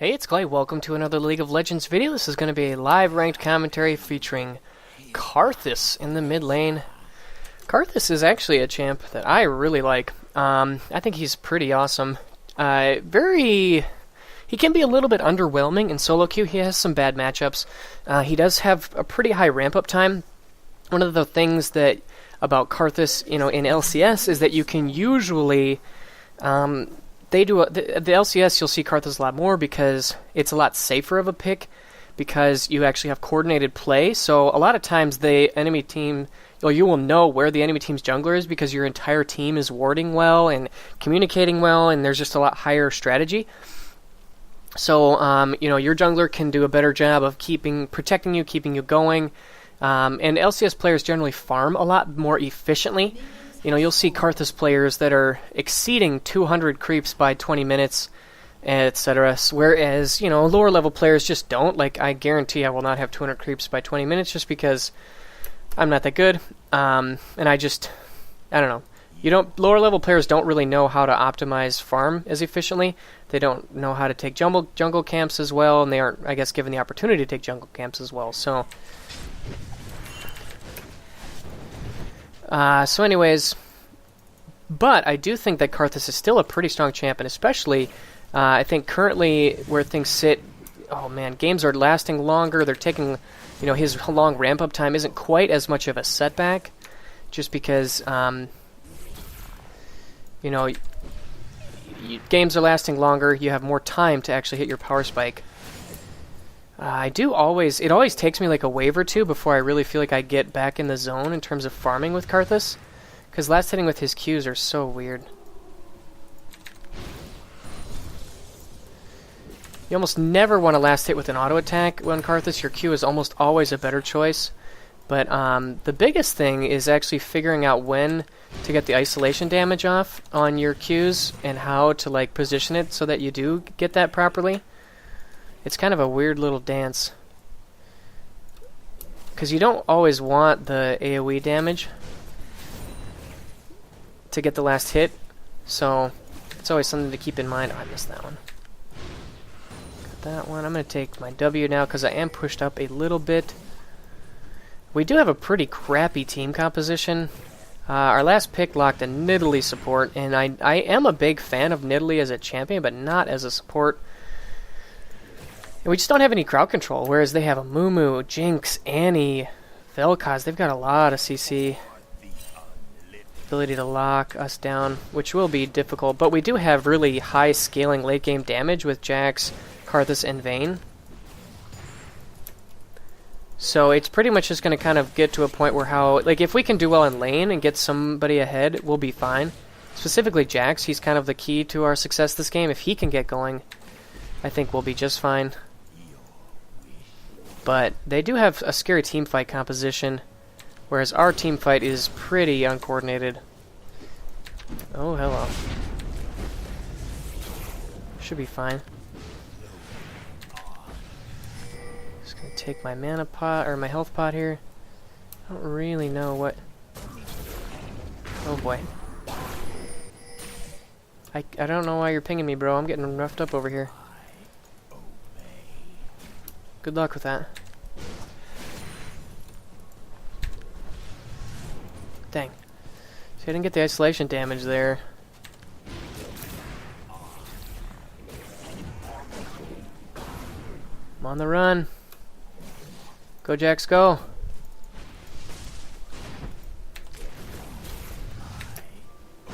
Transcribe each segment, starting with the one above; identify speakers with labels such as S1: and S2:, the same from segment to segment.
S1: Hey, it's Clay. Welcome to another League of Legends video. This is going to be a live ranked commentary featuring Karthus in the mid lane. Karthus is actually a champ that I really like. I think he's pretty awesome. He can be a little bit underwhelming in solo queue. He has some bad matchups. He does have a pretty high ramp up time. One of the things that about Karthus, in LCS is that you can usually the LCS, you'll see Karthus a lot more because it's a lot safer of a pick because you actually have coordinated play. So a lot of times the enemy team, you will know where the enemy team's jungler is because your entire team is warding well and communicating well, and there's just a lot higher strategy. So, your jungler can do a better job of protecting you, keeping you going. And LCS players generally farm a lot more efficiently. You'll see Karthus players that are exceeding 200 creeps by 20 minutes, etc. Whereas, lower level players just don't. Like, I guarantee I will not have 200 creeps by 20 minutes just because I'm not that good. And I don't know. Lower level players don't really know how to optimize farm as efficiently. They don't know how to take jungle camps as well, and they aren't, I guess, given the opportunity to take jungle camps as well. So anyways, but I do think that Karthus is still a pretty strong champ, and especially, I think currently where things sit, oh man, games are lasting longer. They're taking, his long ramp-up time isn't quite as much of a setback, just because, games are lasting longer. You have more time to actually hit your power spike. It always takes me like a wave or two before I really feel like I get back in the zone in terms of farming with Karthus, because last hitting with his Qs are so weird. You almost never want to last hit with an auto attack when Karthus. Your Q is almost always a better choice. But the biggest thing is actually figuring out when to get the isolation damage off on your Qs and how to position it so that you do get that properly. It's kind of a weird little dance, because you don't always want the AoE damage to get the last hit, so it's always something to keep in mind. Oh, I missed that one. Got that one. I'm going to take my W now because I am pushed up a little bit. We do have a pretty crappy team composition. Our last pick locked a Nidalee support, and I am a big fan of Nidalee as a champion, but not as a support. And we just don't have any crowd control, whereas they have a Mumu, Jinx, Annie, vel'koz. They've got a lot of CC. Ability to lock us down, which will be difficult. But we do have really high scaling late game damage with Jax, Karthus, and Vayne. So it's pretty much just going to kind of get to a point where if we can do well in lane and get somebody ahead, we'll be fine. Specifically Jax, he's kind of the key to our success this game. If he can get going, I think we'll be just fine. But they do have a scary team fight composition, whereas our team fight is pretty uncoordinated. Oh, hello. Should be fine. Just gonna take my mana pot, or my health pot here. I don't really know what... Oh boy. I don't know why you're pinging me, bro. I'm getting roughed up over here. Good luck with that. Dang. See, I didn't get the isolation damage there. I'm on the run. Go, Jax, go.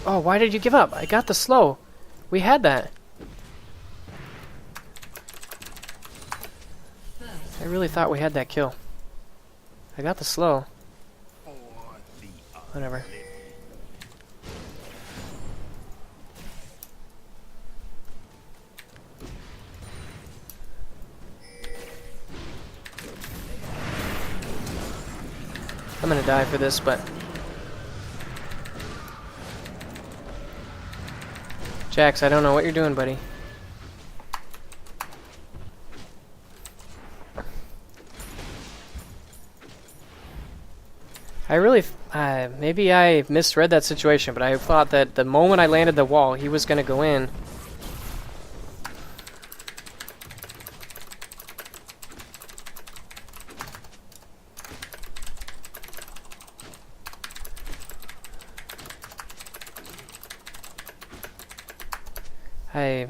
S1: Oh, why did you give up? I got the slow. We had that. I really thought we had that kill. I got the slow. Whatever. I'm gonna die for this, but... Jax, I don't know what you're doing, buddy. I really, maybe I misread that situation, but I thought that the moment I landed the wall, he was going to go in. I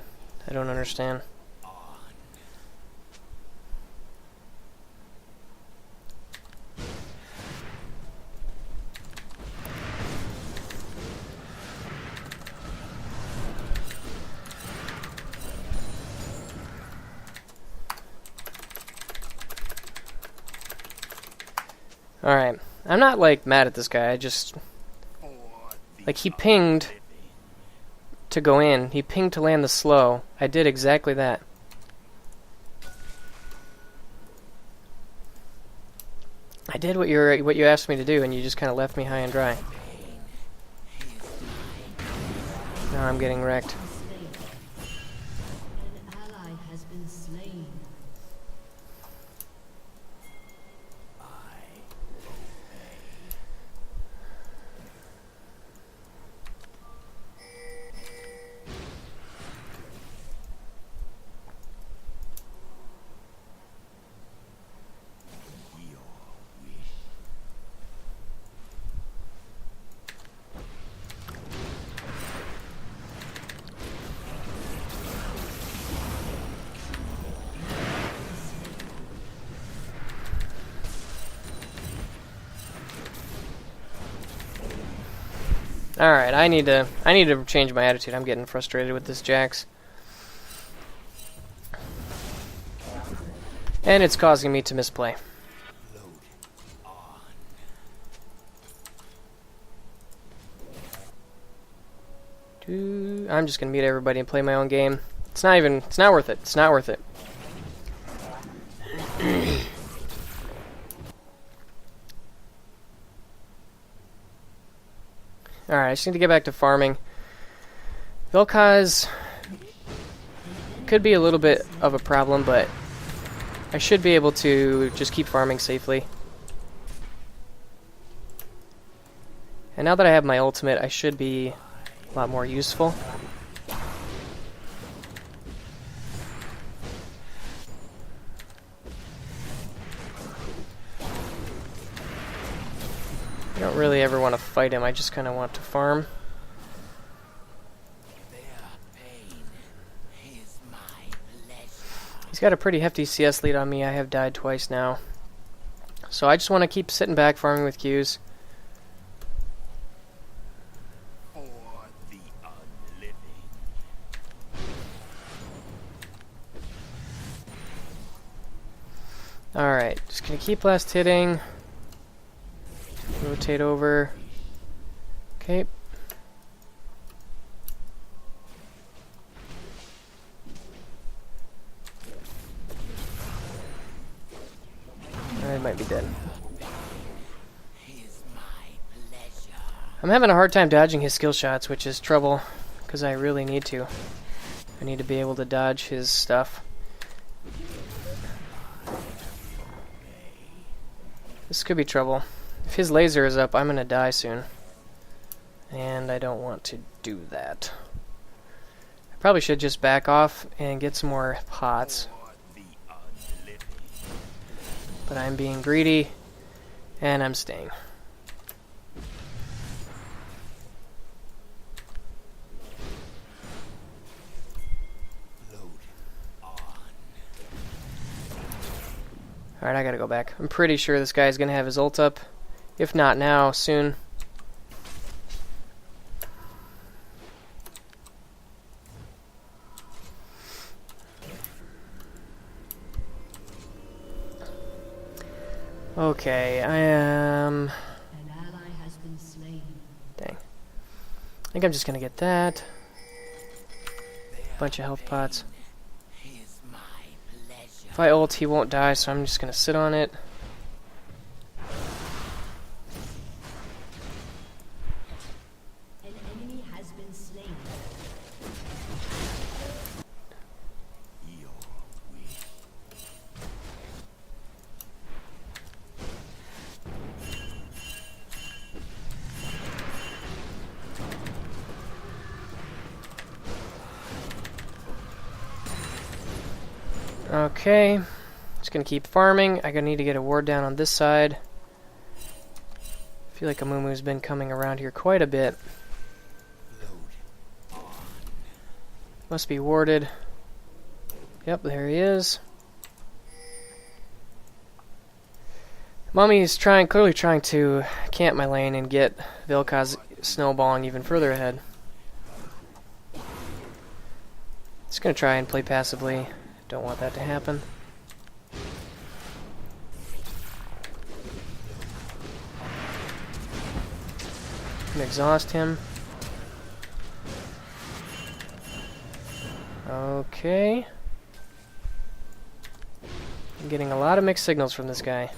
S1: don't understand. Alright. I'm not, like, mad at this guy. I just... Like, he pinged to go in. He pinged to land the slow. I did exactly that. I did what you asked me to do, and you just kind of left me high and dry. Now I'm getting wrecked. Alright, I need to change my attitude. I'm getting frustrated with this Jax. And it's causing me to misplay. I'm just gonna mute everybody and play my own game. It's not worth it. It's not worth it. Alright, I just need to get back to farming. Vel'koz could be a little bit of a problem, but I should be able to just keep farming safely. And now that I have my ultimate, I should be a lot more useful. I don't really ever want to fight him, I just kind of want to farm. He's got a pretty hefty CS lead on me. I have died twice now. So I just want to keep sitting back farming with Qs. Alright, just gonna keep last hitting. Rotate over. Okay. I might be dead. I'm having a hard time dodging his skill shots, which is trouble, because I really need to. I need to be able to dodge his stuff. This could be trouble. If his laser is up, I'm gonna die soon. And I don't want to do that. I probably should just back off and get some more pots. But I'm being greedy, and I'm staying. Alright, I gotta go back. I'm pretty sure this guy's gonna have his ult up. If not now, soon. Okay, I am... Dang. I think I'm just gonna get that. Bunch of health pots. If I ult, he won't die, so I'm just gonna sit on it. Okay, just gonna keep farming. I need to get a ward down on this side. I feel like Amumu's been coming around here quite a bit. Must be warded. Yep, there he is. Mummy's clearly trying to camp my lane and get vel'koz snowballing even further ahead. Just gonna try and play passively. Don't want that to happen. Gonna exhaust him. Okay. I'm getting a lot of mixed signals from this guy.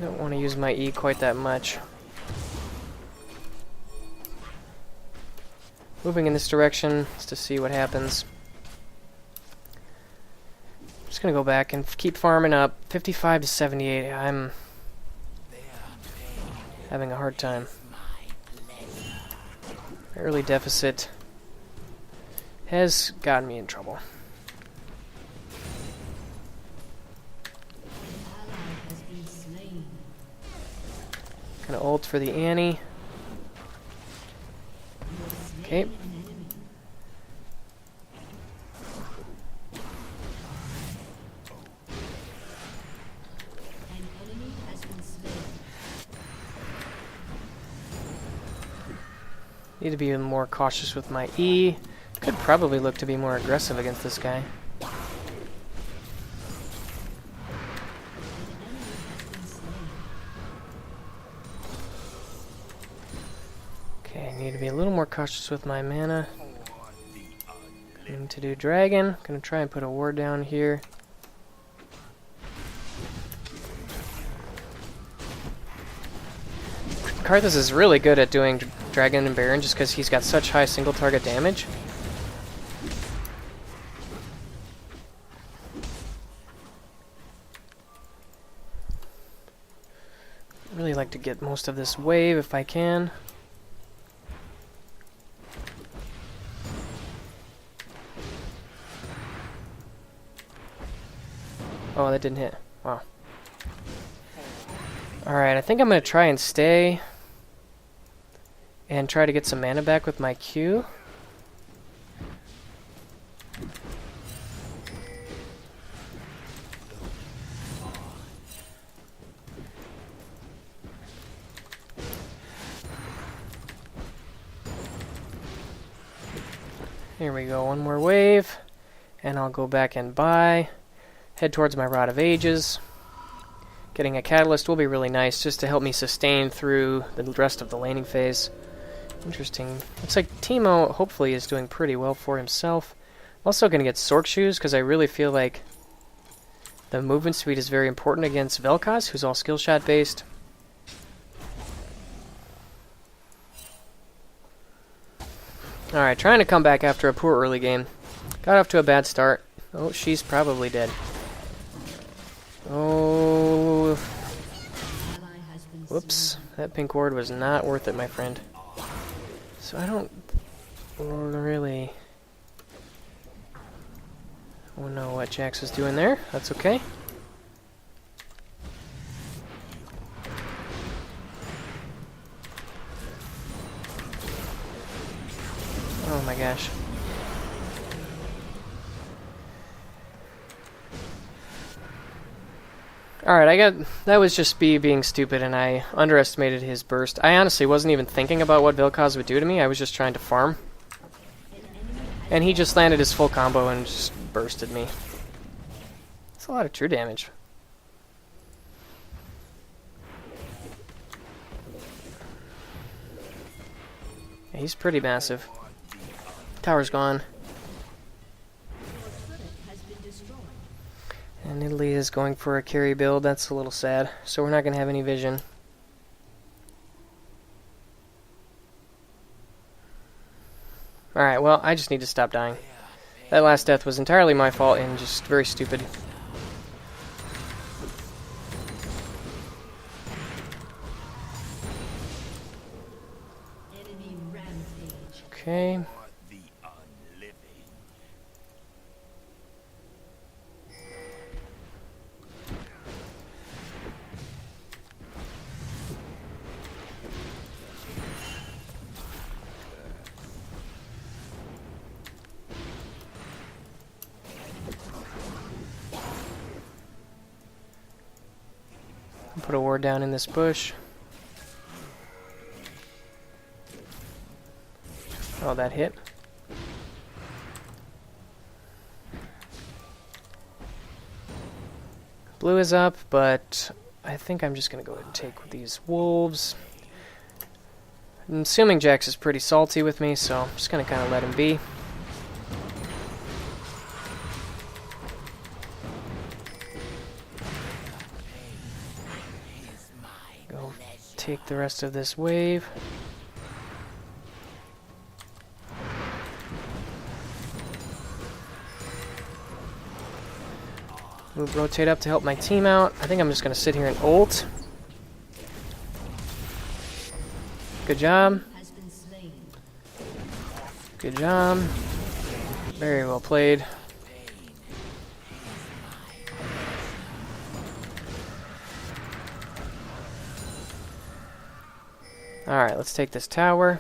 S1: Don't want to use my E quite that much. Moving in this direction just to see what happens. Just gonna go back and keep farming up. 55 to 78. I'm having a hard time. Early deficit has gotten me in trouble. Gonna ult for the Annie. Okay. Need to be more cautious with my E. Could probably look to be more aggressive against this guy. Okay, need to be a little more cautious with my mana. Going to do dragon. Gonna try and put a ward down here. Karthus is really good at doing Dragon and Baron just because he's got such high single target damage. I'd really like to get most of this wave if I can. Oh, that didn't hit. Wow. Alright, I think I'm going to try and stay and try to get some mana back with my Q. Here we go, one more wave, and I'll go back and buy. Head towards my Rod of Ages. Getting a Catalyst will be really nice just to help me sustain through the rest of the laning phase. Interesting. Looks like Teemo hopefully is doing pretty well for himself. I'm also going to get Sork Shoes because I really feel like the movement speed is very important against vel'koz, who's all skill shot based. Alright, trying to come back after a poor early game. Got off to a bad start. Oh, she's probably dead. Oh. Whoops. That pink ward was not worth it, my friend. So I don't really know what Jax is doing there. That's okay. Oh my gosh. Alright, that was just me being stupid and I underestimated his burst. I honestly wasn't even thinking about what vel'koz would do to me, I was just trying to farm. And he just landed his full combo and just bursted me. That's a lot of true damage. Yeah, he's pretty massive. Tower's gone. And Italy is going for a carry build. That's a little sad. So we're not going to have any vision. Alright, well, I just need to stop dying. That last death was entirely my fault and just very stupid. Okay. Put a ward down in this bush. Oh, that hit. Blue is up, but I think I'm just going to go ahead and take these wolves. I'm assuming Jax is pretty salty with me, so I'm just going to kind of let him be. Go take the rest of this wave. Move, rotate up to help my team out. I think I'm just going to sit here and ult. Good job. Good job. Very well played. Alright, let's take this tower.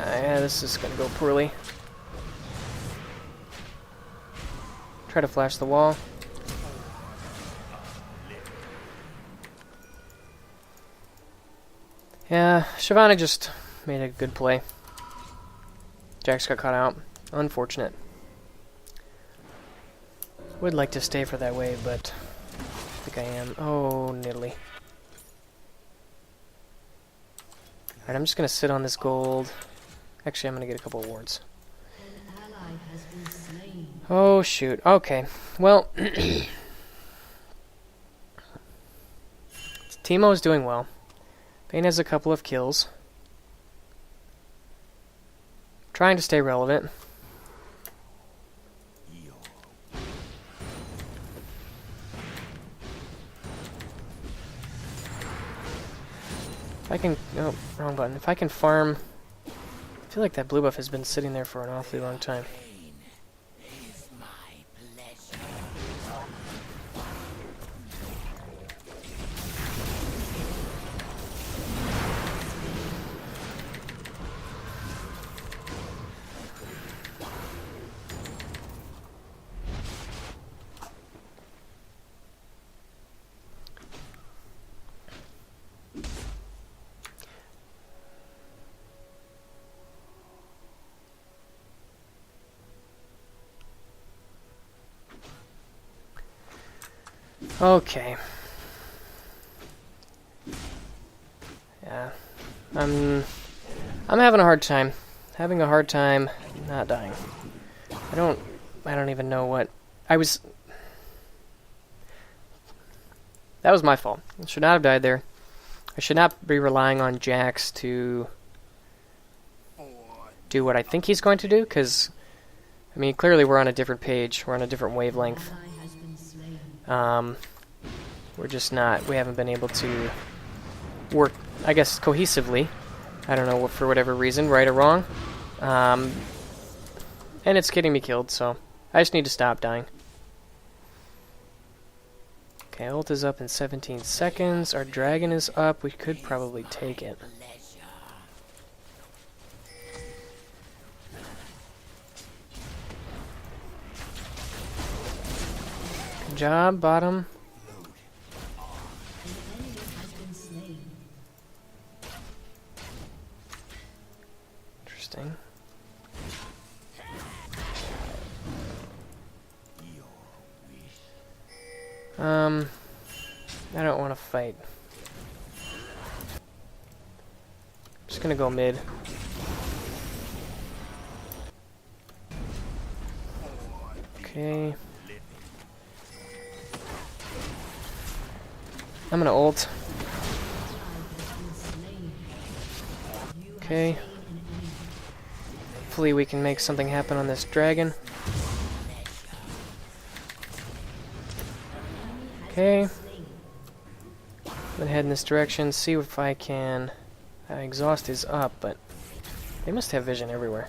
S1: Yeah, this is gonna go poorly. Try to flash the wall. Yeah, Shyvana just made a good play. Jax got caught out. Unfortunate. Would like to stay for that wave, but I think I am. Oh, niddly. Alright, I'm just going to sit on this gold. Actually, I'm going to get a couple of wards. Oh, shoot. Okay. Well, Teemo is doing well. Vayne has a couple of kills. Trying to stay relevant. If I can... Oh, wrong button. If I can farm... I feel like that blue buff has been sitting there for an awfully long time. Okay. Yeah. I'm having a hard time. Having a hard time not dying. I don't even know what I was. That was my fault. I should not have died there. I should not be relying on Jax to do what I think he's going to do, because I mean, clearly we're on a different page. We're on a different wavelength. We're just not, we haven't been able to work, I guess, cohesively. I don't know, for whatever reason, right or wrong. And it's getting me killed, so I just need to stop dying. Okay, ult is up in 17 seconds. Our dragon is up. We could probably take it. Good job, bottom. Interesting. I don't want to fight. I'm just gonna go mid. Okay. I'm gonna ult. Okay. Hopefully we can make something happen on this dragon. Okay. I'm gonna head in this direction, see if I can... exhaust is up, but they must have vision everywhere.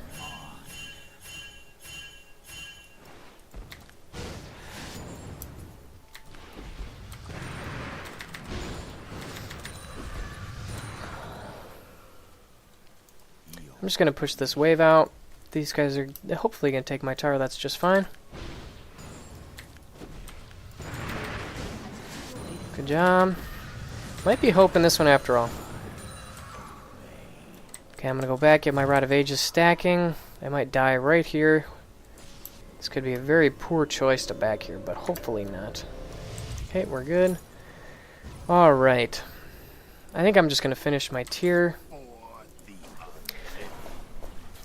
S1: I'm just going to push this wave out. These guys are hopefully going to take my tower. That's just fine. Good job. Might be hoping this one after all. Okay, I'm going to go back, get my Rod of Ages stacking. I might die right here. This could be a very poor choice to back here, but hopefully not. Okay, we're good. Alright. I think I'm just going to finish my tier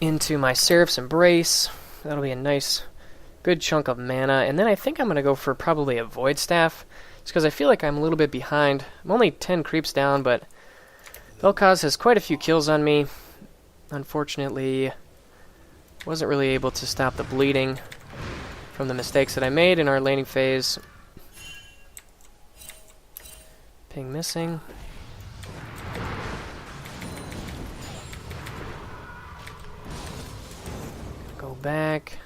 S1: into my Seraph's Embrace. That'll be a nice, good chunk of mana. And then I think I'm going to go for probably a Void Staff, just because I feel like I'm a little bit behind. I'm only 10 creeps down, but vel'koz has quite a few kills on me. Unfortunately, wasn't really able to stop the bleeding from the mistakes that I made in our laning phase. Ping missing. Go back.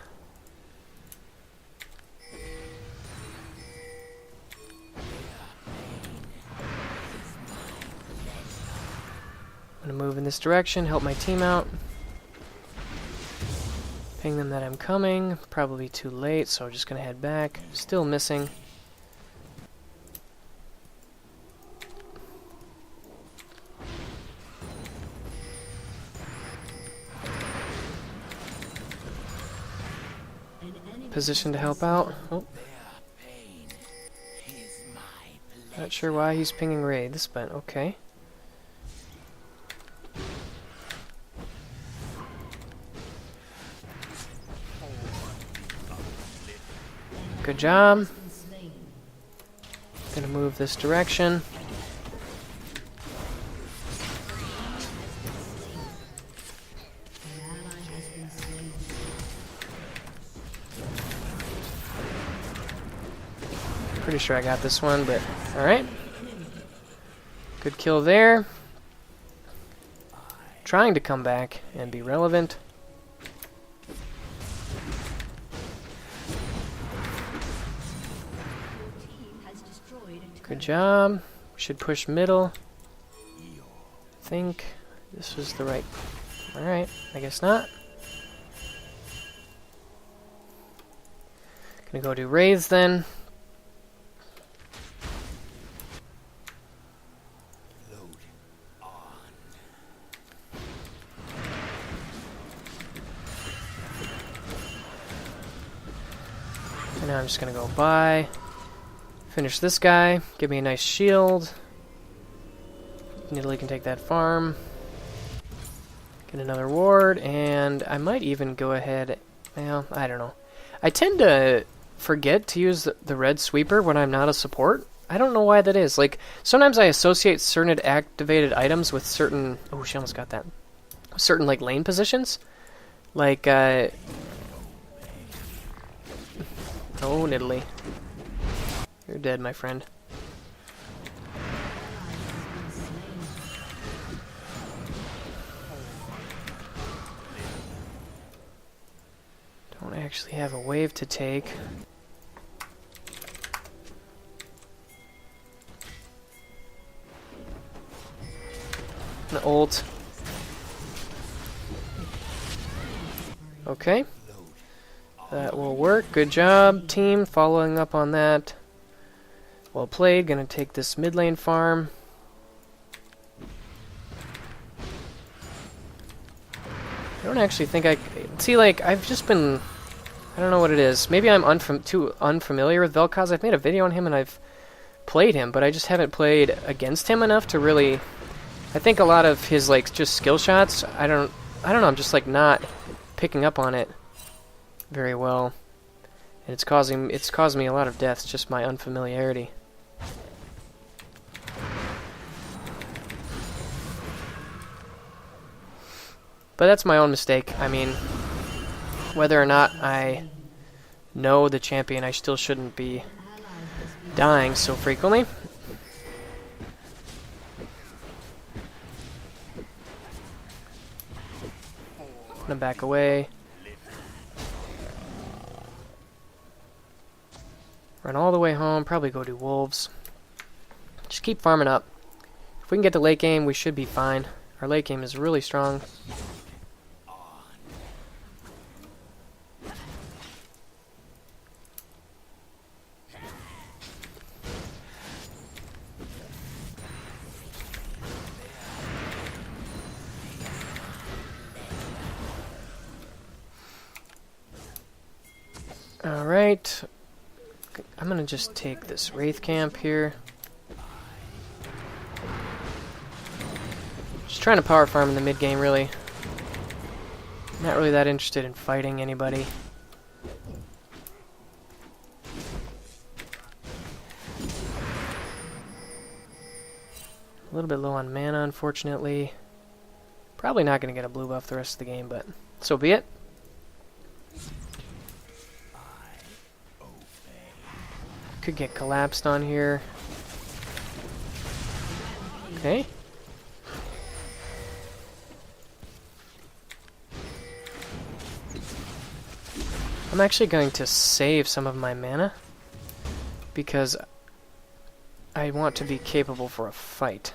S1: I'm gonna move in this direction, help my team out. Ping them that I'm coming. Probably too late, so I'm just gonna head back. Still missing. Position to help out. Oh. Not sure why he's pinging raids, but okay. Good job. Gonna move this direction. Pretty sure I got this one, but alright. Good kill there. Trying to come back and be relevant. Good job. Should push middle. Think this was the right... Alright, I guess not. Gonna go do raids then. And now I'm just gonna go by. Finish this guy, give me a nice shield. Nidalee can take that farm. Get another ward, and I might even go ahead... Well, I don't know. I tend to forget to use the red sweeper when I'm not a support. I don't know why that is. Like, sometimes I associate certain activated items with certain... Oh, she almost got that. Certain, like, lane positions. Like, Oh, Nidalee. You're dead, my friend. Don't actually have a wave to take. An ult. Okay. That will work. Good job, team, following up on that. Well played. Gonna take this mid lane farm. I don't actually think I... See, like, I've just been... I don't know what it is. Maybe I'm too unfamiliar with vel'koz. I've made a video on him and I've played him, but I just haven't played against him enough to really... I think a lot of his, like, just skill shots, I don't know, I'm just, like, not picking up on it very well. And it's causing me a lot of deaths, just my unfamiliarity. But that's my own mistake. I mean, whether or not I know the champion, I still shouldn't be dying so frequently. I'm gonna back away. Run all the way home, probably go do wolves. Just keep farming up. If we can get to late game, we should be fine. Our late game is really strong. Alright. I'm gonna just take this Wraith Camp here. Just trying to power farm in the mid game, really. Not really that interested in fighting anybody. A little bit low on mana, unfortunately. Probably not going to get a blue buff the rest of the game, but so be it. Could get collapsed on here. Okay. I'm actually going to save some of my mana because I want to be capable for a fight.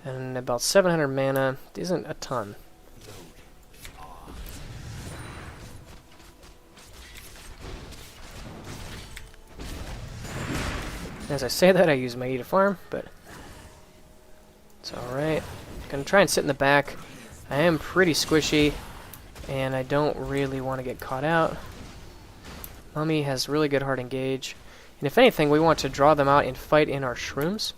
S1: And about 700 mana isn't a ton. As I say that, I use my E to farm, but it's alright. Gonna try and sit in the back. I am pretty squishy, and I don't really want to get caught out. Mummy has really good hard engage. And if anything, we want to draw them out and fight in our shrooms.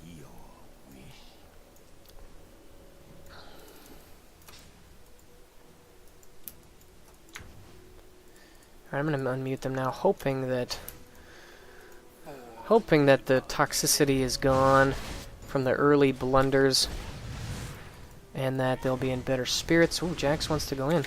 S1: Alright, I'm going to unmute them now, hoping that the toxicity is gone from the early blunders and that they'll be in better spirits. Ooh, Jax wants to go in.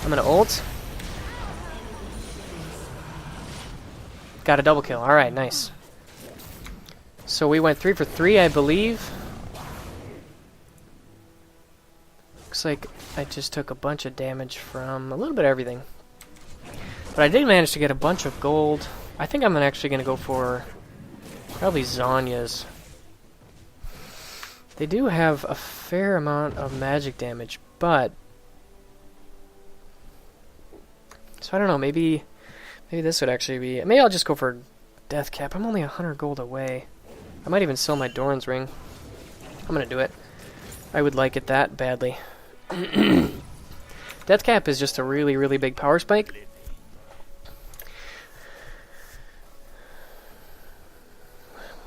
S1: I'm gonna ult. Got a double kill. Alright, nice. So we went 3 for 3, I believe. Looks like I just took a bunch of damage from a little bit of everything. But I did manage to get a bunch of gold. I think I'm actually gonna go for probably Zonya's. They do have a fair amount of magic damage, but so I don't know, maybe this would actually be... Maybe I'll just go for Death Cap. I'm only 100 gold away. I might even sell my Doran's Ring. I'm gonna do it. I would like it that badly. Death Cap is just a really, really big power spike.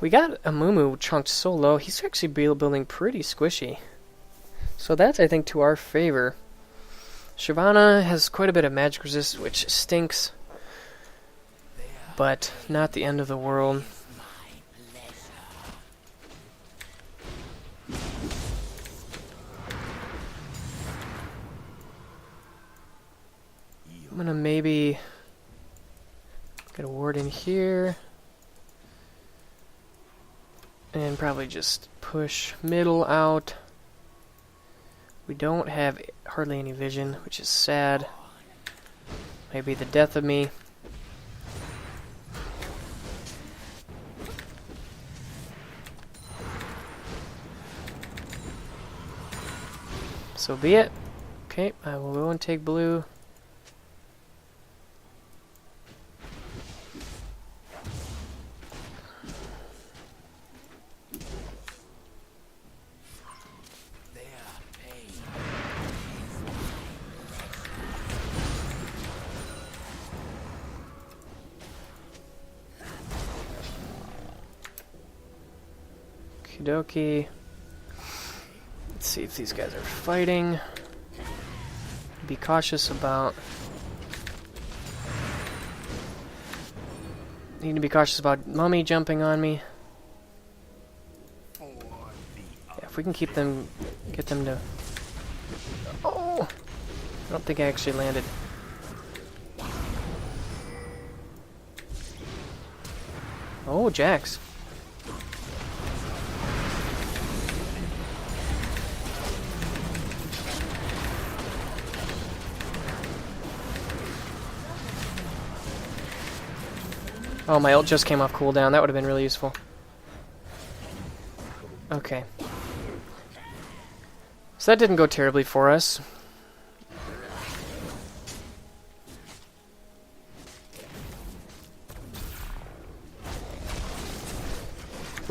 S1: We got a Mumu chunked so low. He's actually building pretty squishy. So that's, I think, to our favor. Shyvana has quite a bit of magic resist, which stinks, but not the end of the world. I'm gonna maybe get a ward in here and probably just push middle out. We don't have hardly any vision, which is sad. Maybe the death of me. So be it. Okay, I will go and take blue. Okie dokie. Let's see if these guys are fighting. Be cautious about... Need to be cautious about Mummy jumping on me. Yeah, if we can keep them... Get them to... Oh! I don't think I actually landed. Oh, Jax. Oh, my ult just came off cooldown. That would have been really useful. Okay. So that didn't go terribly for us.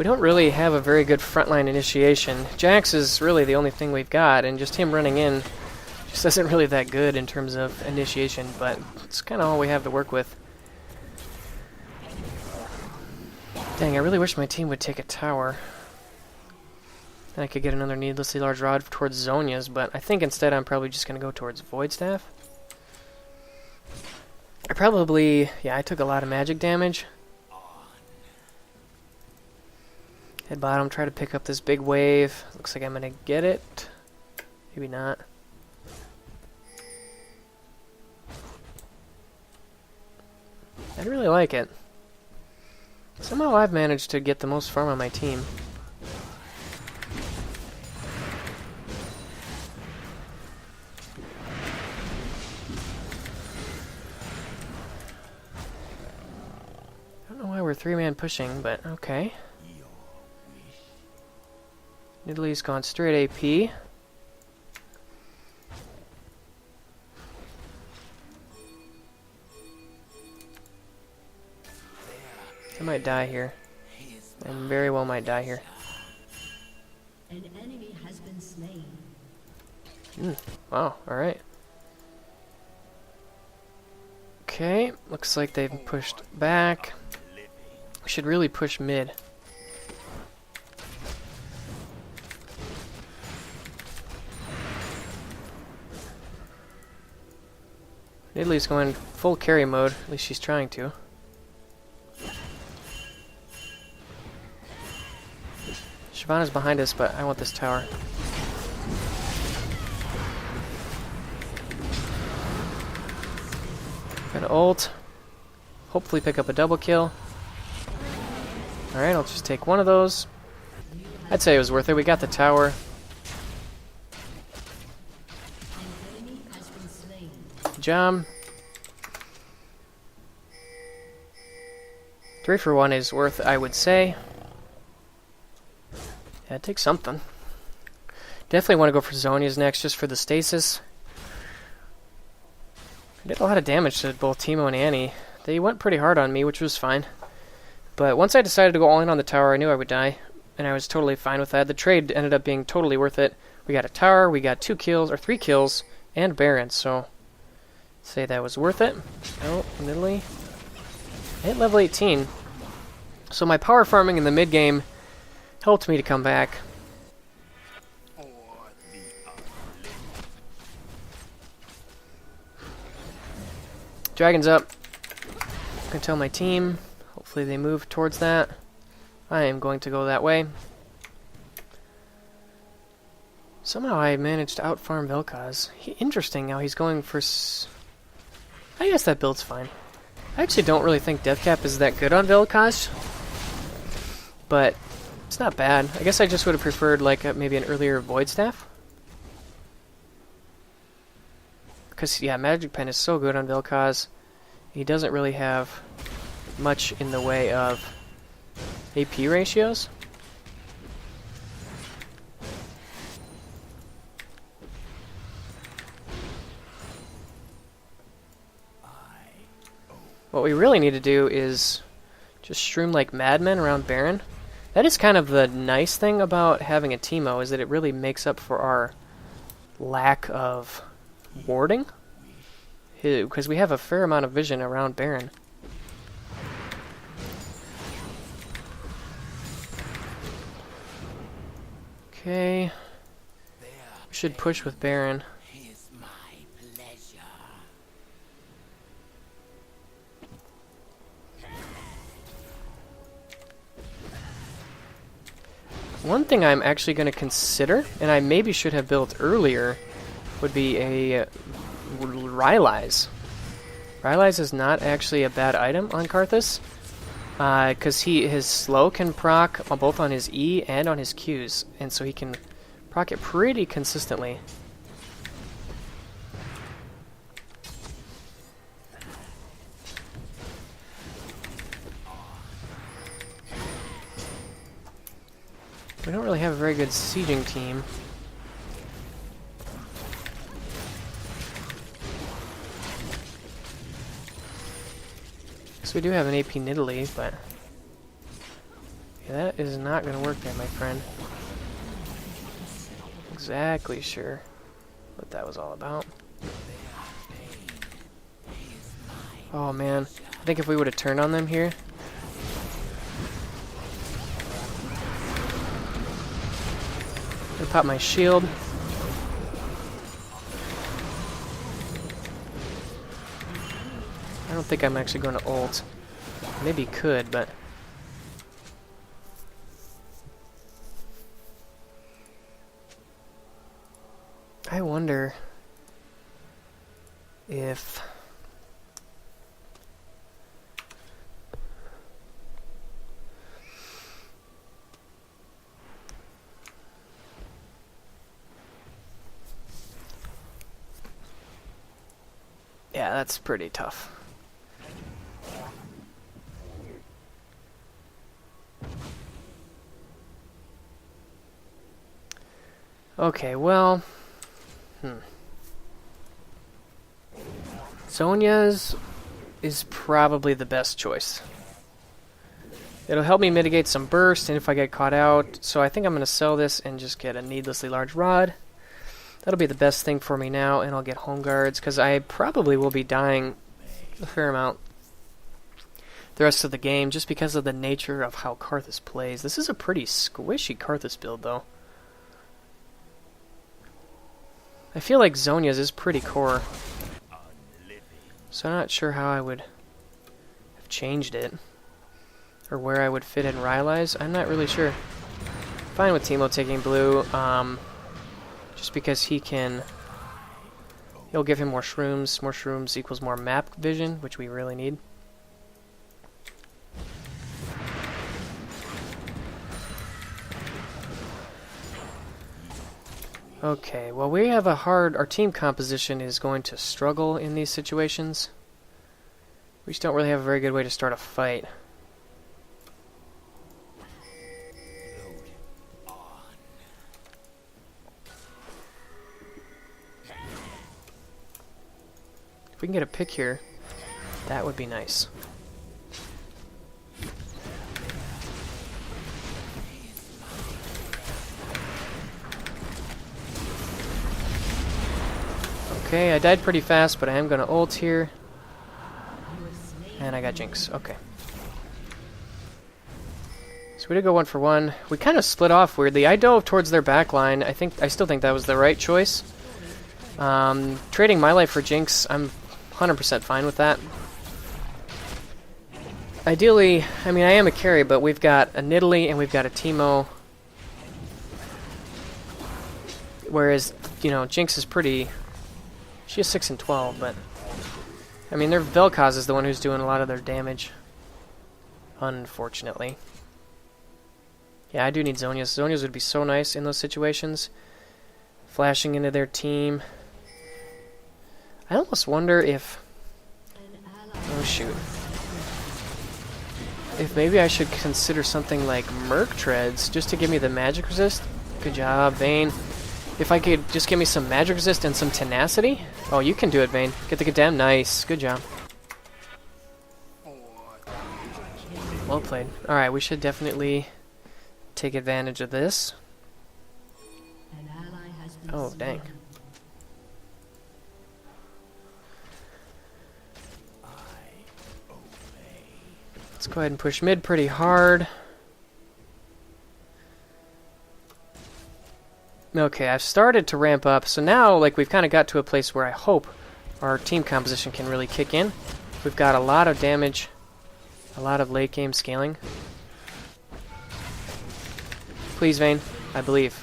S1: We don't really have a very good frontline initiation. Jax is really the only thing we've got, and just him running in just isn't really that good in terms of initiation, but it's kind of all we have to work with. Dang, I really wish my team would take a tower. Then I could get another needlessly large rod towards Zhonya's, but I think instead I'm probably just going to go towards Void Staff. I took a lot of magic damage. Head bottom, try to pick up this big wave. Looks like I'm going to get it. Maybe not. I really like it. Somehow I've managed to get the most farm on my team. I don't know why we're 3-man pushing, but okay. Italy's gone straight AP. I might die here. I very well might die here.
S2: An enemy has been slain.
S1: Wow, alright. Okay, looks like they've pushed back. We should really push mid. Italy's going full carry mode, at least she's trying to. Shyvana's behind us, but I want this tower. Gonna ult. Hopefully pick up a double kill. Alright, I'll just take one of those. I'd say it was worth it. We got the tower. Good job. 3 for 1 is worth, I would say. Yeah, take something. Definitely want to go for Zhonya's next, just for the stasis. I did a lot of damage to both Teemo and Annie. They went pretty hard on me, which was fine. But once I decided to go all in on the tower, I knew I would die. And I was totally fine with that. The trade ended up being totally worth it. We got a tower, we got 2 kills, or 3 kills, and Baron, so... say that was worth it. Oh, Italy. I hit level 18. So my power farming in the mid game helped me to come back. Dragon's up. I can tell my team. Hopefully they move towards that. I am going to go that way. Somehow I managed to outfarm vel'koz. Interesting how he's going for... I guess that build's fine. I actually don't really think deathcap is that good on vel'koz. But it's not bad. I guess I just would have preferred like maybe an earlier Void Staff. Because, yeah, Magic Pen is so good on vel'koz. He doesn't really have much in the way of AP ratios. What we really need to do is just stream like madmen around Baron. That is kind of the nice thing about having a Teemo, is that it really makes up for our lack of warding. Because we have a fair amount of vision around Baron. Okay. We should push with Baron. One thing I'm actually going to consider, and I maybe should have built earlier, would be a Rylai's. Rylai's is not actually a bad item on Karthus, because his slow can proc both on his E and on his Qs, and so he can proc it pretty consistently. We don't really have a very good sieging team. So we do have an AP Nidalee, but Yeah, that is not going to work there, my friend. Exactly sure what that was all about. Oh man, I think if we would have turned on them here. I pop my shield. I don't think I'm actually going to ult. Maybe could, but I wonder if yeah, that's pretty tough. Okay, well, Zhonya's is probably the best choice. It'll help me mitigate some burst, and if I get caught out, so I think I'm going to sell this and just get a needlessly large rod. That'll be the best thing for me now, and I'll get home guards, because I probably will be dying a fair amount the rest of the game, just because of the nature of how Karthus plays. This is a pretty squishy Karthus build, though. I feel like Zhonya's is pretty core, so I'm not sure how I would have changed it, or where I would fit in Rylai's. I'm not really sure. Fine with Teemo taking blue, just because he'll give him more shrooms. More shrooms equals more map vision, which we really need. Okay, well we have our team composition is going to struggle in these situations. We just don't really have a very good way to start a fight. If we can get a pick here, that would be nice. Okay, I died pretty fast, but I am going to ult here. And I got Jinx. Okay. So we did go 1 for 1. We kind of split off weirdly. I dove towards their backline. I still think that was the right choice. Trading my life for Jinx, I'm 100% fine with that. Ideally, I mean, I am a carry, but we've got a Nidalee and we've got a Teemo. Whereas, you know, Jinx is pretty... She has 6 and 12, but... I mean, their vel'koz is the one who's doing a lot of their damage. Unfortunately. Yeah, I do need Zhonya's. Zhonya's would be so nice in those situations. Flashing into their team. I almost wonder if... Oh, shoot. If maybe I should consider something like Merc Treads, just to give me the magic resist. Good job, Vayne. If I could just give me some magic resist and some tenacity. Oh, you can do it, Vayne. Get the Gadem. Nice. Good job. Well played. Alright, we should definitely take advantage of this. Oh, dang. Let's go ahead and push mid pretty hard. Okay, I've started to ramp up, so now like we've kind of got to a place where I hope our team composition can really kick in. We've got a lot of damage, a lot of late game scaling. Please, Vayne, I believe.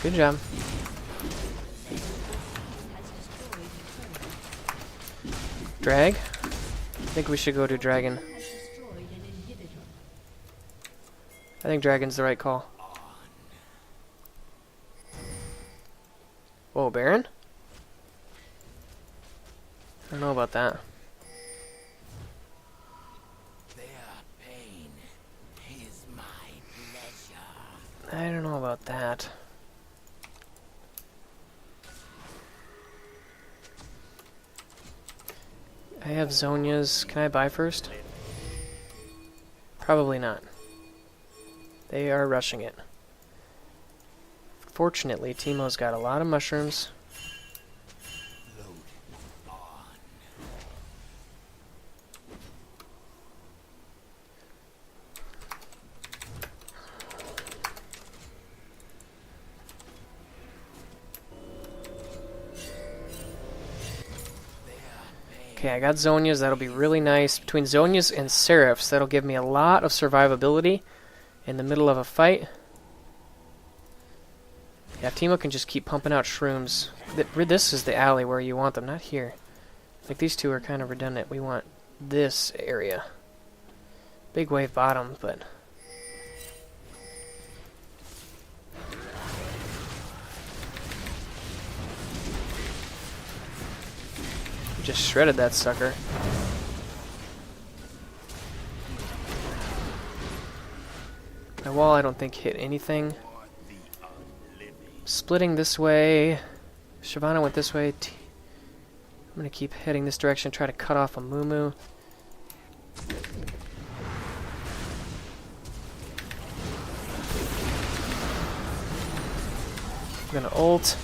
S1: Good job. Drag? I think we should go to Dragon. I think Dragon's the right call. Whoa, Baron? I don't know about that. I don't know about that. I have Zhonya's. Can I buy first? Probably not. They are rushing it. Fortunately, Teemo's got a lot of mushrooms. Okay, I got Zonias. That'll be really nice. Between Zonias and Seraphs, that'll give me a lot of survivability in the middle of a fight. Yeah, Teemo can just keep pumping out shrooms. This is the alley where you want them, not here. Like, these two are kind of redundant. We want this area. Big wave bottom, but... just shredded that sucker. My wall, I don't think, hit anything. Splitting this way. Shyvana went this way. I'm going to keep heading this direction, try to cut off a Moo. I'm going to ult.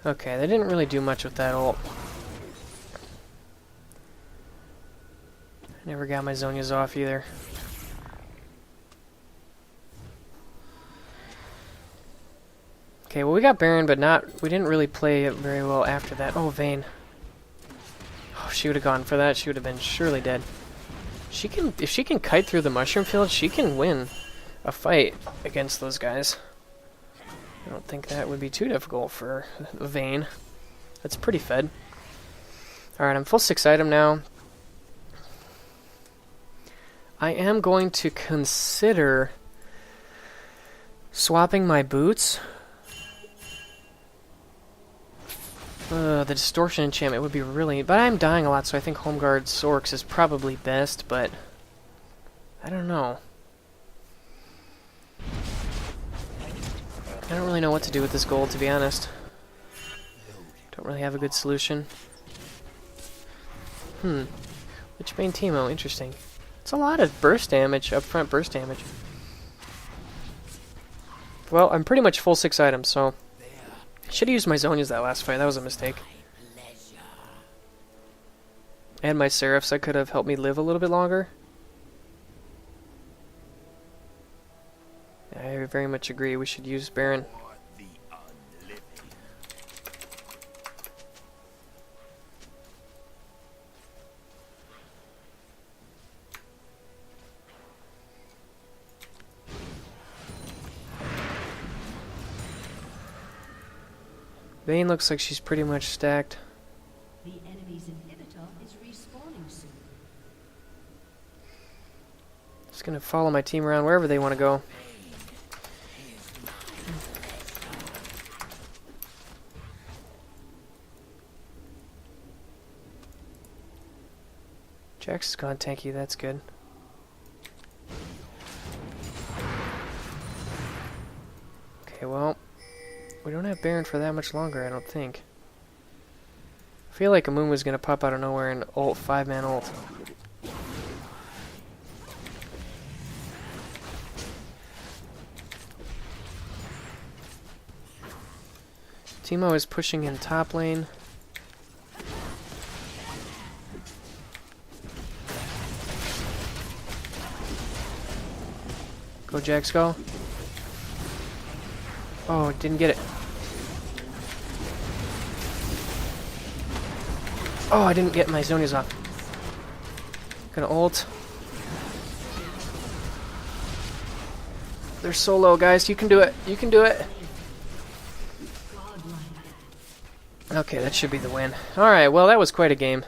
S1: Okay, they didn't really do much with that ult. I never got my Zonias off either. Okay, well we got Baron, but we didn't really play it very well after that. Oh, Vayne. Oh, she would have gone for that. She would have been surely dead. If she can kite through the mushroom field, she can win a fight against those guys. I don't think that would be too difficult for Vayne. That's pretty fed. Alright, I'm full 6 item now. I am going to consider swapping my boots. The distortion enchantment would be really... But I'm dying a lot, so I think Homeguard's Orcs is probably best, but... I don't know. I don't really know what to do with this gold, to be honest. Don't really have a good solution. Which main Teemo? Interesting. It's a lot of burst damage, upfront burst damage. Well, I'm pretty much full 6 items, so... Should have used my Zonias that last fight. That was a mistake. And my Seraphs that could have helped me live a little bit longer. I very much agree. We should use Baron. Vayne looks like she's pretty much stacked.
S2: The enemy's inhibitor is respawning soon.
S1: Just gonna follow my team around wherever they want to go. Jax has gone tanky, that's good. Okay, well, we don't have Baron for that much longer, I don't think. I feel like Amumu's gonna pop out of nowhere and ult 5-man ult. Teemo is pushing in top lane. Go Jax, go. Oh, didn't get it. Oh, I didn't get my Zonias off. Gonna ult. They're so low, guys. You can do it. You can do it. Okay, that should be the win. Alright, well, that was quite a game.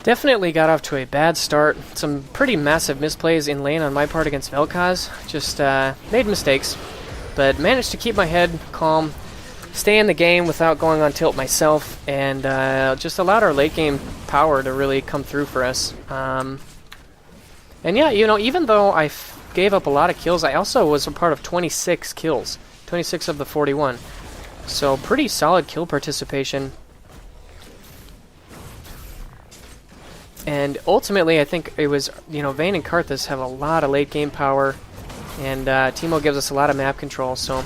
S1: Definitely got off to a bad start. Some pretty massive misplays in lane on my part against vel'koz. Just made mistakes. But managed to keep my head calm, stay in the game without going on tilt myself, and just allowed our late game power to really come through for us. And yeah, you know, even though I gave up a lot of kills, I also was a part of 26 kills. 26 of the 41. So pretty solid kill participation. And ultimately, I think it was, Vayne and Karthus have a lot of late game power, and Teemo gives us a lot of map control, so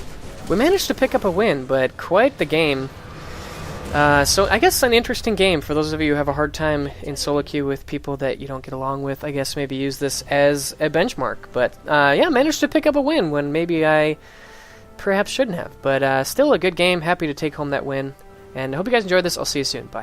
S1: we managed to pick up a win, but quite the game. So I guess an interesting game for those of you who have a hard time in solo queue with people that you don't get along with. I guess maybe use this as a benchmark. But yeah, managed to pick up a win when maybe I perhaps shouldn't have. But still a good game. Happy to take home that win. And I hope you guys enjoyed this. I'll see you soon. Bye.